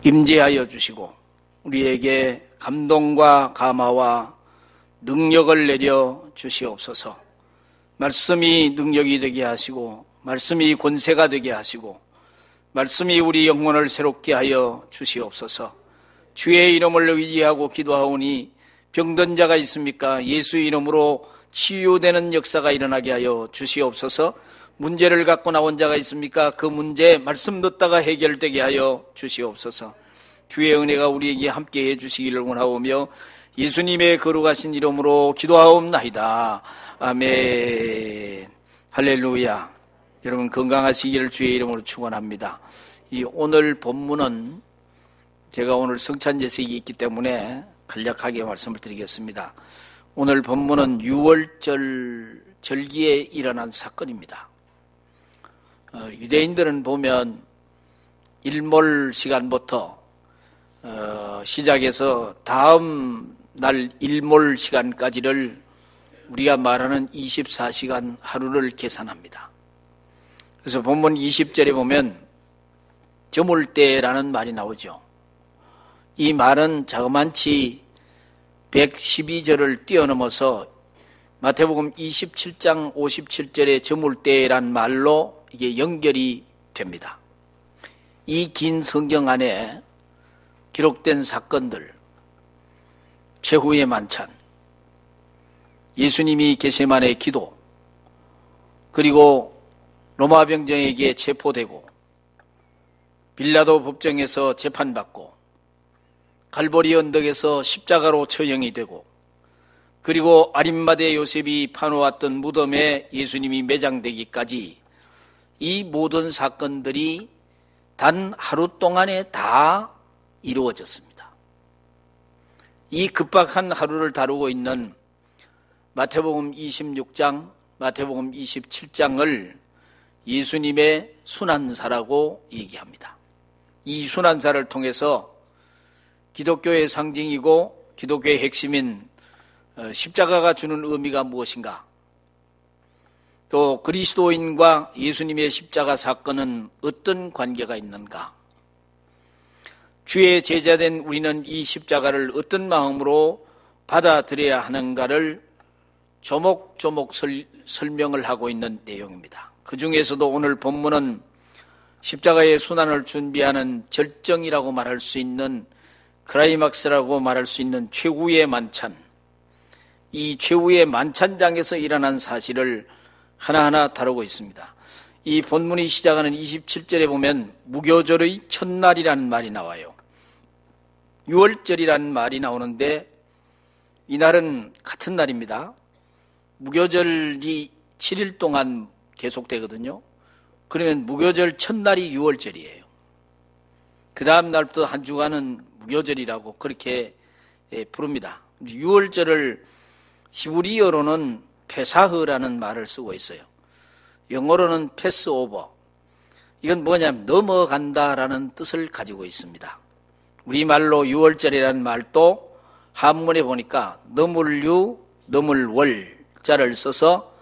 임재하여 주시고 우리에게 감동과 감화와 능력을 내려 주시옵소서. 말씀이 능력이 되게 하시고 말씀이 권세가 되게 하시고 말씀이 우리 영혼을 새롭게 하여 주시옵소서. 주의 이름을 의지하고 기도하오니 병든 자가 있습니까? 예수의 이름으로 치유되는 역사가 일어나게 하여 주시옵소서. 문제를 갖고 나온 자가 있습니까? 그 문제 말씀 듣다가 해결되게 하여 주시옵소서. 주의 은혜가 우리에게 함께 해주시기를 원하오며 예수님의 거룩하신 이름으로 기도하옵나이다. 아멘. 할렐루야. 여러분 건강하시기를 주의 이름으로 축원합니다. 이 오늘 본문은 제가 오늘 성찬제식이 있기 때문에 간략하게 말씀을 드리겠습니다. 오늘 본문은 유월절 절기에 일어난 사건입니다. 유대인들은 보면 일몰 시간부터 시작해서 다음 날 일몰 시간까지를 우리가 말하는 24시간 하루를 계산합니다. 그래서 본문 20절에 보면 저물때라는 말이 나오죠. 이 말은 자그만치 112절을 뛰어넘어서 마태복음 27장 57절의 저물때란 말로 이게 연결이 됩니다. 이 긴 성경 안에 기록된 사건들, 최후의 만찬, 예수님이 겟세마네 기도, 그리고 로마 병정에게 체포되고 빌라도 법정에서 재판받고 갈보리 언덕에서 십자가로 처형이 되고 그리고 아림마대 요셉이 파놓았던 무덤에 예수님이 매장되기까지 이 모든 사건들이 단 하루 동안에 다 이루어졌습니다. 이 급박한 하루를 다루고 있는 마태복음 26장, 마태복음 27장을 예수님의 순환사라고 얘기합니다. 이 순환사를 통해서 기독교의 상징이고 기독교의 핵심인 십자가가 주는 의미가 무엇인가? 또 그리스도인과 예수님의 십자가 사건은 어떤 관계가 있는가? 주의 제자된 우리는 이 십자가를 어떤 마음으로 받아들여야 하는가를 조목조목 설명을 하고 있는 내용입니다. 그 중에서도 오늘 본문은 십자가의 순환을 준비하는 절정이라고 말할 수 있는 클라이막스라고 말할 수 있는 최후의 만찬, 이 최후의 만찬장에서 일어난 사실을 하나하나 다루고 있습니다. 이 본문이 시작하는 27절에 보면 무교절의 첫날이라는 말이 나와요. 유월절이라는 말이 나오는데 이날은 같은 날입니다. 무교절이 7일 동안 계속되거든요. 그러면 무교절 첫날이 유월절이에요. 그 다음 날부터 한 주간은 무교절이라고 그렇게 부릅니다. 유월절을 히브리어로는 페사흐라는 말을 쓰고 있어요. 영어로는 패스오버. 이건 뭐냐면 넘어간다라는 뜻을 가지고 있습니다. 우리말로 유월절이라는 말도 한문에 보니까 넘을유, 넘을월 자를 써서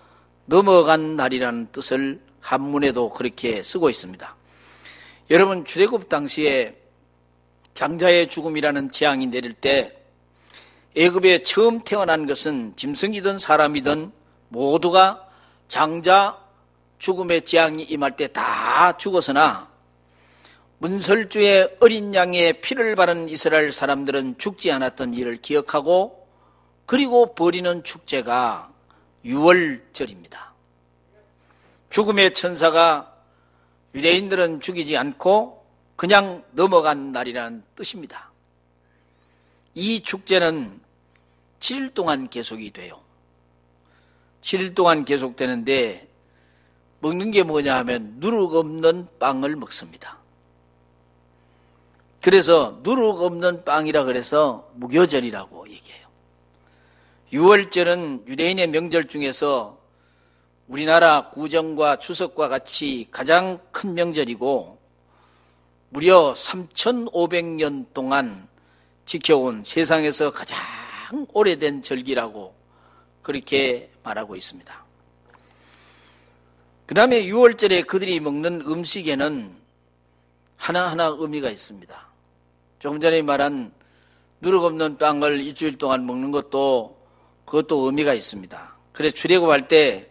넘어간 날이라는 뜻을 한문에도 그렇게 쓰고 있습니다. 여러분 출애굽 당시에 장자의 죽음이라는 재앙이 내릴 때 애굽에 처음 태어난 것은 짐승이든 사람이든 모두가 장자 죽음의 재앙이 임할 때 다 죽었으나 문설주의 어린 양의 피를 바른 이스라엘 사람들은 죽지 않았던 일을 기억하고 그리고 벌이는 축제가 유월절입니다. 죽음의 천사가 유대인들은 죽이지 않고 그냥 넘어간 날이라는 뜻입니다. 이 축제는 7일 동안 계속이 돼요. 7일 동안 계속되는데 먹는 게 뭐냐 하면 누룩 없는 빵을 먹습니다. 그래서 누룩 없는 빵이라 그래서 무교절이라고 얘기해요. 유월절은 유대인의 명절 중에서 우리나라 구정과 추석과 같이 가장 큰 명절이고 무려 3,500년 동안 지켜온 세상에서 가장 오래된 절기라고 그렇게 말하고 있습니다. 그 다음에 유월절에 그들이 먹는 음식에는 하나하나 의미가 있습니다. 조금 전에 말한 누룩 없는 빵을 일주일 동안 먹는 것도 그것도 의미가 있습니다. 그래 출애굽할 때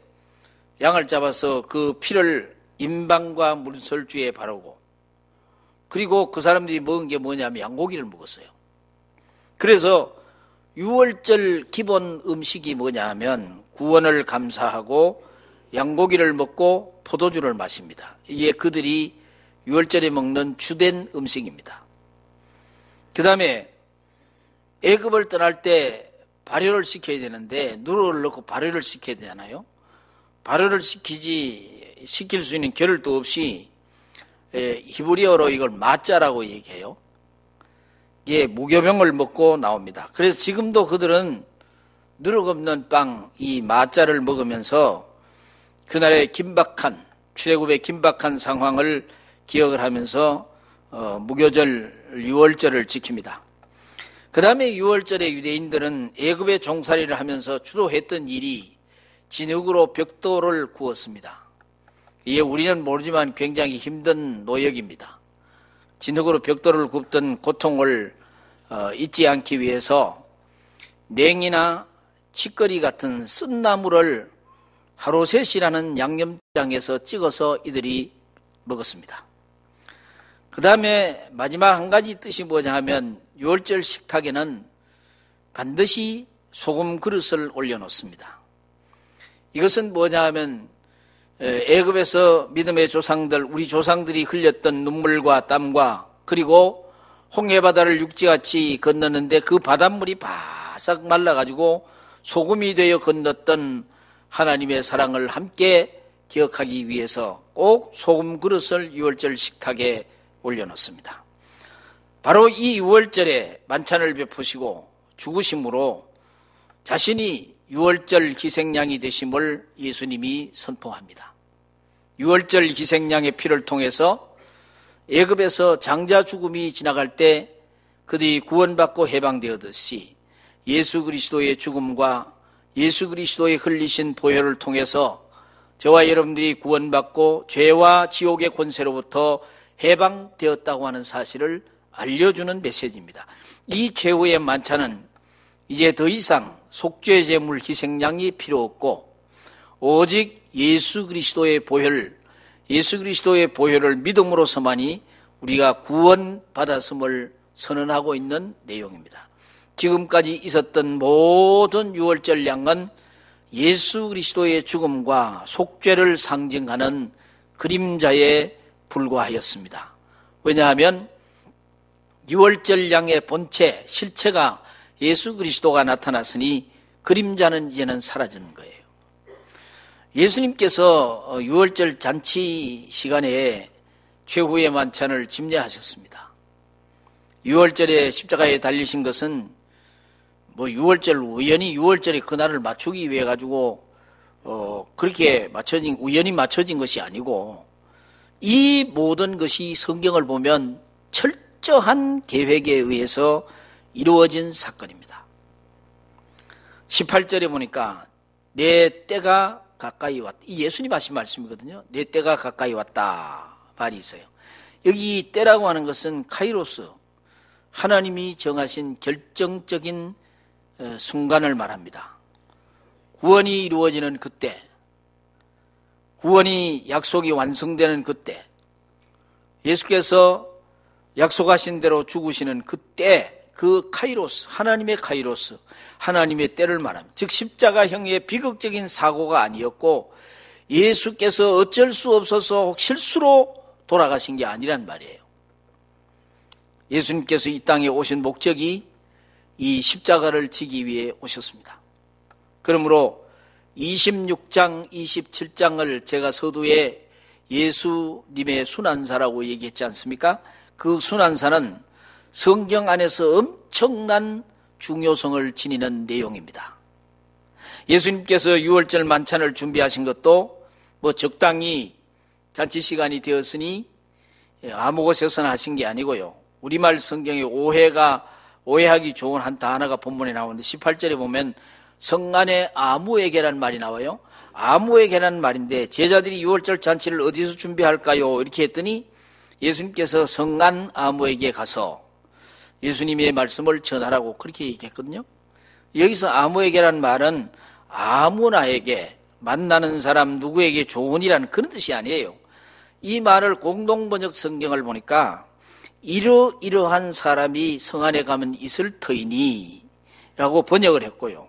양을 잡아서 그 피를 임방과 문설주에 바르고 그리고 그 사람들이 먹은 게 뭐냐면 양고기를 먹었어요. 그래서 유월절 기본 음식이 뭐냐 하면 구원을 감사하고 양고기를 먹고 포도주를 마십니다. 이게 그들이 유월절에 먹는 주된 음식입니다. 그 다음에 애굽을 떠날 때 발효를 시켜야 되는데 누룩을 넣고 발효를 시켜야 되잖아요. 발효를 시킬 수 있는 겨를도 없이 히브리어로 이걸 마짜라고 얘기해요. 예, 무교병을 먹고 나옵니다. 그래서 지금도 그들은 누룩 없는 빵, 이 마짜를 먹으면서 그날의 긴박한, 출애굽의 긴박한 상황을 기억을 하면서 무교절, 유월절을 지킵니다. 그 다음에 유월절에 유대인들은 애굽의 종살이를 하면서 주로 했던 일이 진흙으로 벽돌을 구웠습니다. 이게 우리는 모르지만 굉장히 힘든 노역입니다. 진흙으로 벽돌을 굽던 고통을 잊지 않기 위해서 냉이나 치거리 같은 쓴 나무를 하루셋이라는 양념장에서 찍어서 이들이 먹었습니다. 그 다음에 마지막 한 가지 뜻이 뭐냐 하면 유월절 식탁에는 반드시 소금 그릇을 올려놓습니다. 이것은 뭐냐 하면 애굽에서 믿음의 조상들, 우리 조상들이 흘렸던 눈물과 땀과 그리고 홍해바다를 육지같이 건넜는데 그 바닷물이 바싹 말라가지고 소금이 되어 건넜던 하나님의 사랑을 함께 기억하기 위해서 꼭 소금 그릇을 유월절 식탁에 올려놓습니다. 바로 이 유월절에 만찬을 베푸시고 죽으심으로 자신이 유월절 희생양이 되심을 예수님이 선포합니다. 유월절 희생양의 피를 통해서 애굽에서 장자 죽음이 지나갈 때 그들이 구원받고 해방되었듯이 예수 그리스도의 죽음과 예수 그리스도의 흘리신 보혈을 통해서 저와 여러분들이 구원받고 죄와 지옥의 권세로부터 해방되었다고 하는 사실을 알려주는 메시지입니다. 이 최후의 만찬은 이제 더 이상 속죄 제물 희생양이 필요 없고 오직 예수 그리스도의 보혈, 예수 그리스도의 보혈을 믿음으로서만이 우리가 구원받았음을 선언하고 있는 내용입니다. 지금까지 있었던 모든 유월절 양은 예수 그리스도의 죽음과 속죄를 상징하는 그림자에 불과하였습니다. 왜냐하면 유월절 양의 본체, 실체가 예수 그리스도가 나타났으니 그림자는 이제는 사라지는 거예요. 예수님께서 유월절 잔치 시간에 최후의 만찬을 집례하셨습니다. 유월절에 십자가에 달리신 것은 유월절 우연히 유월절에 그날을 맞추기 위해 가지고 그렇게 우연히 맞춰진 것이 아니고 이 모든 것이 성경을 보면 철저한 계획에 의해서 이루어진 사건입니다. 18절에 보니까 내 때가 가까이 왔다. 이 예수님 하신 말씀이거든요. 내 때가 가까이 왔다 말이 있어요. 여기 때라고 하는 것은 카이로스, 하나님이 정하신 결정적인 순간을 말합니다. 구원이 이루어지는 그때, 구원이 약속이 완성되는 그때, 예수께서 약속하신 대로 죽으시는 그때, 그 카이로스, 하나님의 카이로스, 하나님의 때를 말합니다. 즉 십자가형의 비극적인 사고가 아니었고 예수께서 어쩔 수 없어서 실수로 돌아가신 게 아니란 말이에요. 예수님께서 이 땅에 오신 목적이 이 십자가를 지기 위해 오셨습니다. 그러므로 26장, 27장을 제가 서두에 예수님의 순환사라고 얘기했지 않습니까? 그 순환사는 성경 안에서 엄청난 중요성을 지니는 내용입니다. 예수님께서 유월절 만찬을 준비하신 것도 적당히 잔치 시간이 되었으니 아무 곳에서나 하신 게 아니고요. 우리말 성경에 오해하기 좋은 한 단어가 본문에 나오는데 18절에 보면 성안에 아무에게란 말이 나와요. 아무에게란 말인데 제자들이 유월절 잔치를 어디서 준비할까요? 이렇게 했더니 예수님께서 성안 아무에게 가서 예수님의 말씀을 전하라고 그렇게 얘기했거든요. 여기서 아무에게란 말은 아무나에게, 만나는 사람 누구에게 좋으니라는 그런 뜻이 아니에요. 이 말을 공동번역 성경을 보니까 이러이러한 사람이 성 안에 가면 있을 터이니 라고 번역을 했고요.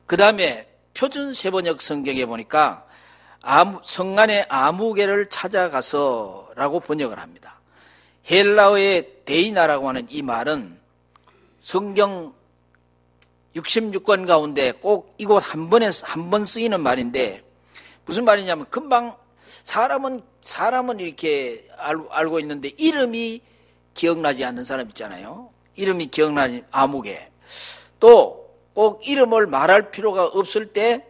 그 다음에 표준 세번역 성경에 보니까 성 안에 아무개를 찾아가서 라고 번역을 합니다. 헬라어의 데이나라고 하는 이 말은 성경 66권 가운데 꼭 이곳 한 번 쓰이는 말인데, 무슨 말이냐면 금방 사람은 이렇게 알고 있는데 이름이 기억나지 않는 사람 있잖아요. 이름이 기억나지, 아무개. 또 꼭 이름을 말할 필요가 없을 때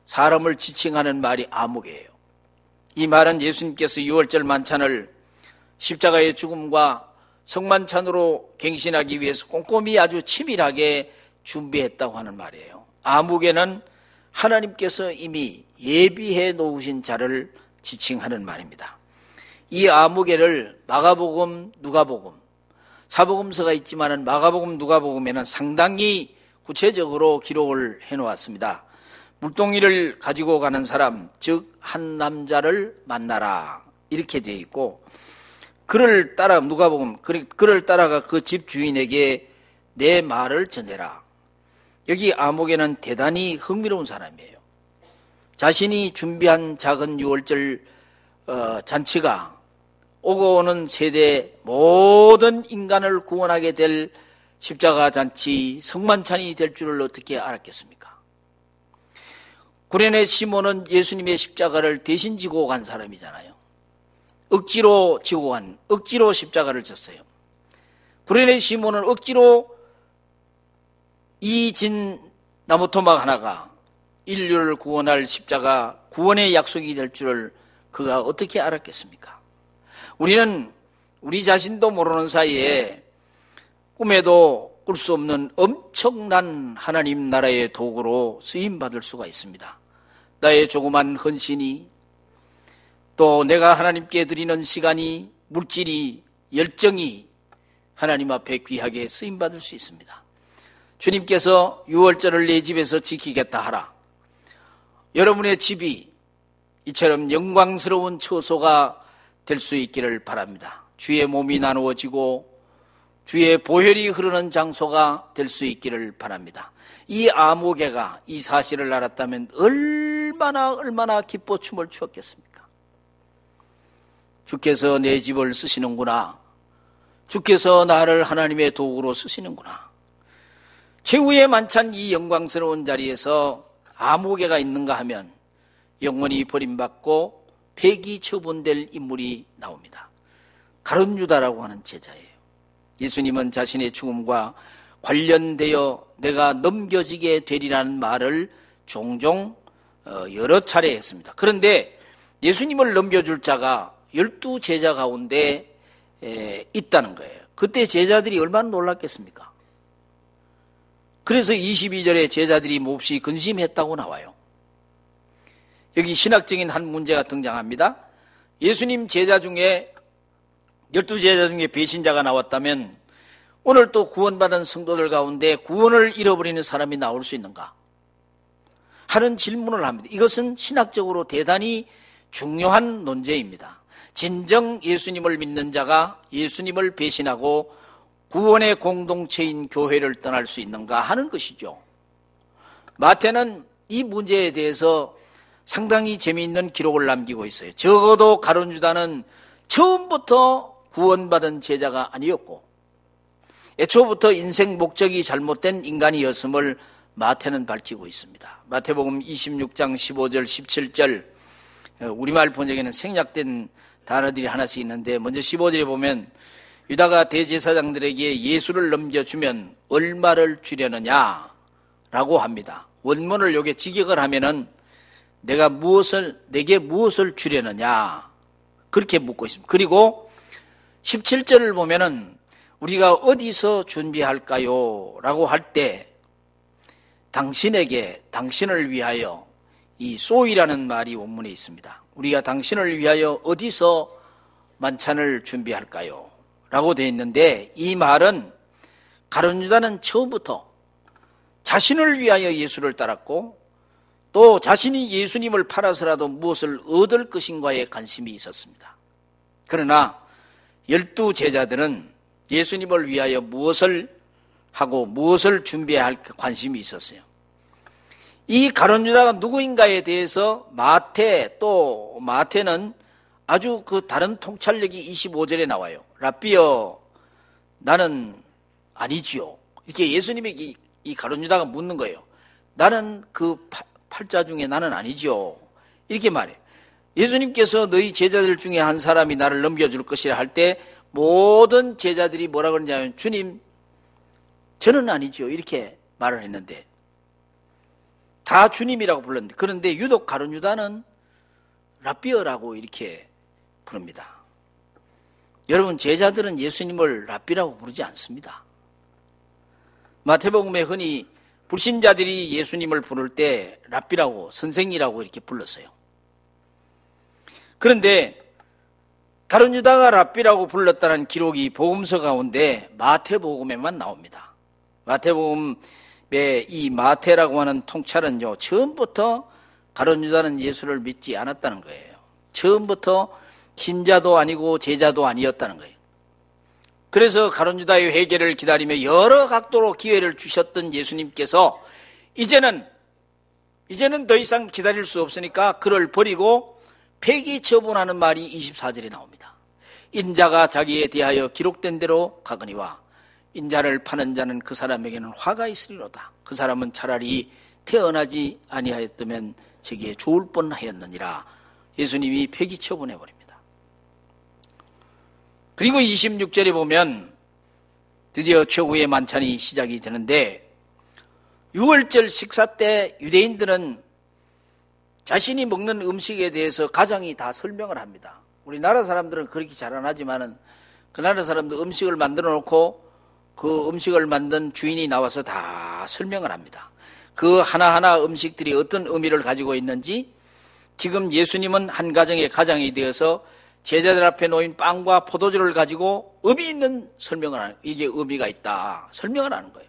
사람을 지칭하는 말이 아무개예요. 이 말은 예수님께서 유월절 만찬을 십자가의 죽음과 성만찬으로 갱신하기 위해서 꼼꼼히 아주 치밀하게 준비했다고 하는 말이에요. 아무개는 하나님께서 이미 예비해 놓으신 자를 지칭하는 말입니다. 이 아무개를 마가복음, 누가복음, 사복음서가 있지만은 마가복음, 누가복음에는 상당히 구체적으로 기록을 해놓았습니다. 물동이를 가지고 가는 사람, 즉 한 남자를 만나라 이렇게 되어 있고, 그를 따라 누가복음, 그를 따라가 그 집 주인에게 내 말을 전해라. 여기 아무개는 대단히 흥미로운 사람이에요. 자신이 준비한 작은 유월절 잔치가 오고 오는 세대 모든 인간을 구원하게 될 십자가 잔치, 성만찬이 될 줄을 어떻게 알았겠습니까? 구레네 시몬은 예수님의 십자가를 대신 지고 간 사람이잖아요. 억지로 십자가를 졌어요. 구레네 시몬은 억지로 이 진 나무토막 하나가 인류를 구원할 십자가, 구원의 약속이 될 줄을 그가 어떻게 알았겠습니까? 우리는 우리 자신도 모르는 사이에 꿈에도 꿀 수 없는 엄청난 하나님 나라의 도구로 쓰임받을 수가 있습니다. 나의 조그만 헌신이, 또 내가 하나님께 드리는 시간이, 물질이, 열정이 하나님 앞에 귀하게 쓰임받을 수 있습니다. 주님께서 유월절을 내 집에서 지키겠다 하라. 여러분의 집이 이처럼 영광스러운 처소가 될 수 있기를 바랍니다. 주의 몸이 나누어지고 주의 보혈이 흐르는 장소가 될 수 있기를 바랍니다. 이 아무개가 이 사실을 알았다면 얼마나 기뻐 춤을 추었겠습니까? 주께서 내 집을 쓰시는구나. 주께서 나를 하나님의 도구로 쓰시는구나. 최후의 만찬 이 영광스러운 자리에서 아무개가 있는가 하면 영원히 버림받고 폐기 처분될 인물이 나옵니다. 가룟 유다라고 하는 제자예요. 예수님은 자신의 죽음과 관련되어 내가 넘겨지게 되리라는 말을 종종 여러 차례 했습니다. 그런데 예수님을 넘겨줄 자가 12제자 가운데 있다는 거예요. 그때 제자들이 얼마나 놀랐겠습니까? 그래서 22절에 제자들이 몹시 근심했다고 나와요. 여기 신학적인 한 문제가 등장합니다. 예수님 제자 중에 12제자 중에 배신자가 나왔다면 오늘 또 구원받은 성도들 가운데 구원을 잃어버리는 사람이 나올 수 있는가 하는 질문을 합니다. 이것은 신학적으로 대단히 중요한 논제입니다. 진정 예수님을 믿는 자가 예수님을 배신하고 구원의 공동체인 교회를 떠날 수 있는가 하는 것이죠. 마태는 이 문제에 대해서 상당히 재미있는 기록을 남기고 있어요. 적어도 가룟 유다는 처음부터 구원받은 제자가 아니었고 애초부터 인생 목적이 잘못된 인간이었음을 마태는 밝히고 있습니다. 마태복음 26장 15절 17절 우리말 번역에는 생략된 단어들이 하나씩 있는데, 먼저 15절에 보면 유다가 대제사장들에게 예수를 넘겨주면 얼마를 주려느냐라고 합니다. 원문을 여기에 직역을 하면은 내게 무엇을 주려느냐 그렇게 묻고 있습니다. 그리고 17절을 보면은 우리가 어디서 준비할까요? 라고 할 때 당신을 위하여, 이 소이라는 말이 원문에 있습니다. 우리가 당신을 위하여 어디서 만찬을 준비할까요? 라고 되어 있는데, 이 말은 가룟 유다는 처음부터 자신을 위하여 예수를 따랐고 또 자신이 예수님을 팔아서라도 무엇을 얻을 것인가에 관심이 있었습니다. 그러나 12 제자들은 예수님을 위하여 무엇을 하고 무엇을 준비해야 할 관심이 있었어요. 이 가룟 유다가 누구인가에 대해서 마태는 아주 그 다른 통찰력이 25절에 나와요. 랍비여, 나는 아니지요. 이렇게 예수님에게 이 가룟 유다가 묻는 거예요. 나는 그 팔자 중에 나는 아니지요. 이렇게 말해요. 예수님께서 너희 제자들 중에 한 사람이 나를 넘겨줄 것이라 할 때 모든 제자들이 뭐라 그러냐면 주님, 저는 아니지요. 이렇게 말을 했는데 다 주님이라고 불렀는데 그런데 유독 가룟 유다는 랍비어라고 이렇게 부릅니다. 여러분, 제자들은 예수님을 랍비라고 부르지 않습니다. 마태복음에 흔히 불신자들이 예수님을 부를 때 랍비라고, 선생이라고 이렇게 불렀어요. 그런데 가룟 유다가 랍비라고 불렀다는 기록이 복음서 가운데 마태복음에만 나옵니다. 마태복음에 이 마태라고 하는 통찰은요, 처음부터 가룟 유다는 예수를 믿지 않았다는 거예요. 처음부터 신자도 아니고 제자도 아니었다는 거예요. 그래서 가룟 유다의 회개를 기다리며 여러 각도로 기회를 주셨던 예수님께서 이제는 더 이상 기다릴 수 없으니까 그를 버리고 폐기 처분하는 말이 24절에 나옵니다. 인자가 자기에 대하여 기록된 대로 가거니와 인자를 파는 자는 그 사람에게는 화가 있으리로다. 그 사람은 차라리 태어나지 아니하였다면 저기에 좋을 뻔하였느니라. 예수님이 폐기 처분해버립니다. 그리고 26절에 보면 드디어 최후의 만찬이 시작이 되는데 6월절 식사 때 유대인들은 자신이 먹는 음식에 대해서 가장이 다 설명을 합니다. 우리나라 사람들은 그렇게 잘 안 하지만은 그 나라 사람들 음식을 만들어 놓고 그 음식을 만든 주인이 나와서 다 설명을 합니다. 그 하나하나 음식들이 어떤 의미를 가지고 있는지 지금 예수님은 한 가정의 가장이 되어서 제자들 앞에 놓인 빵과 포도주를 가지고 의미 있는 설명을 하는, 이게 의미가 있다 설명을 하는 거예요.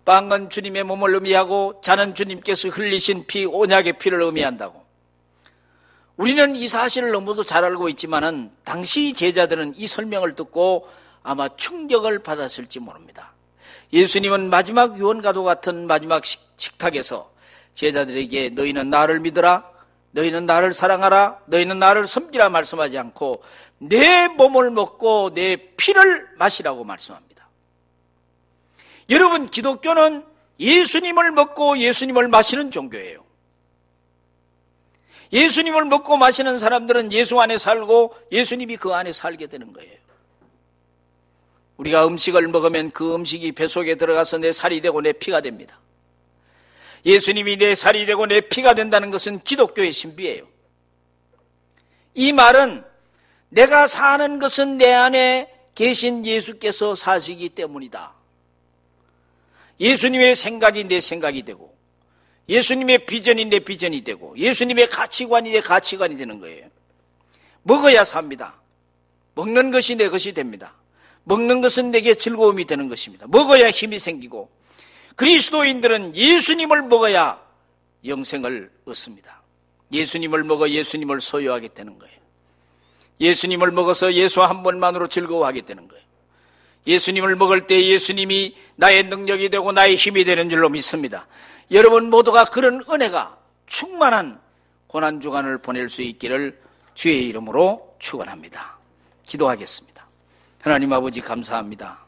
빵은 주님의 몸을 의미하고 잔은 주님께서 흘리신 피, 언약의 피를 의미한다고. 우리는 이 사실을 너무도 잘 알고 있지만은 당시 제자들은 이 설명을 듣고 아마 충격을 받았을지 모릅니다. 예수님은 마지막 유언과도 같은 마지막 식탁에서 제자들에게 너희는 나를 믿으라, 너희는 나를 사랑하라, 너희는 나를 섬기라 말씀하지 않고 내 몸을 먹고 내 피를 마시라고 말씀합니다. 여러분, 기독교는 예수님을 먹고 예수님을 마시는 종교예요. 예수님을 먹고 마시는 사람들은 예수 안에 살고 예수님이 그 안에 살게 되는 거예요. 우리가 음식을 먹으면 그 음식이 배 속에 들어가서 내 살이 되고 내 피가 됩니다. 예수님이 내 살이 되고 내 피가 된다는 것은 기독교의 신비예요. 이 말은 내가 사는 것은 내 안에 계신 예수께서 사시기 때문이다. 예수님의 생각이 내 생각이 되고 예수님의 비전이 내 비전이 되고 예수님의 가치관이 내 가치관이 되는 거예요. 먹어야 삽니다. 먹는 것이 내 것이 됩니다. 먹는 것은 내게 즐거움이 되는 것입니다. 먹어야 힘이 생기고 그리스도인들은 예수님을 먹어야 영생을 얻습니다. 예수님을 먹어 예수님을 소유하게 되는 거예요. 예수님을 먹어서 예수 한 번만으로 즐거워하게 되는 거예요. 예수님을 먹을 때 예수님이 나의 능력이 되고 나의 힘이 되는 줄로 믿습니다. 여러분 모두가 그런 은혜가 충만한 고난주간을 보낼 수 있기를 주의 이름으로 축원합니다. 기도하겠습니다. 하나님 아버지 감사합니다.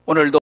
오늘도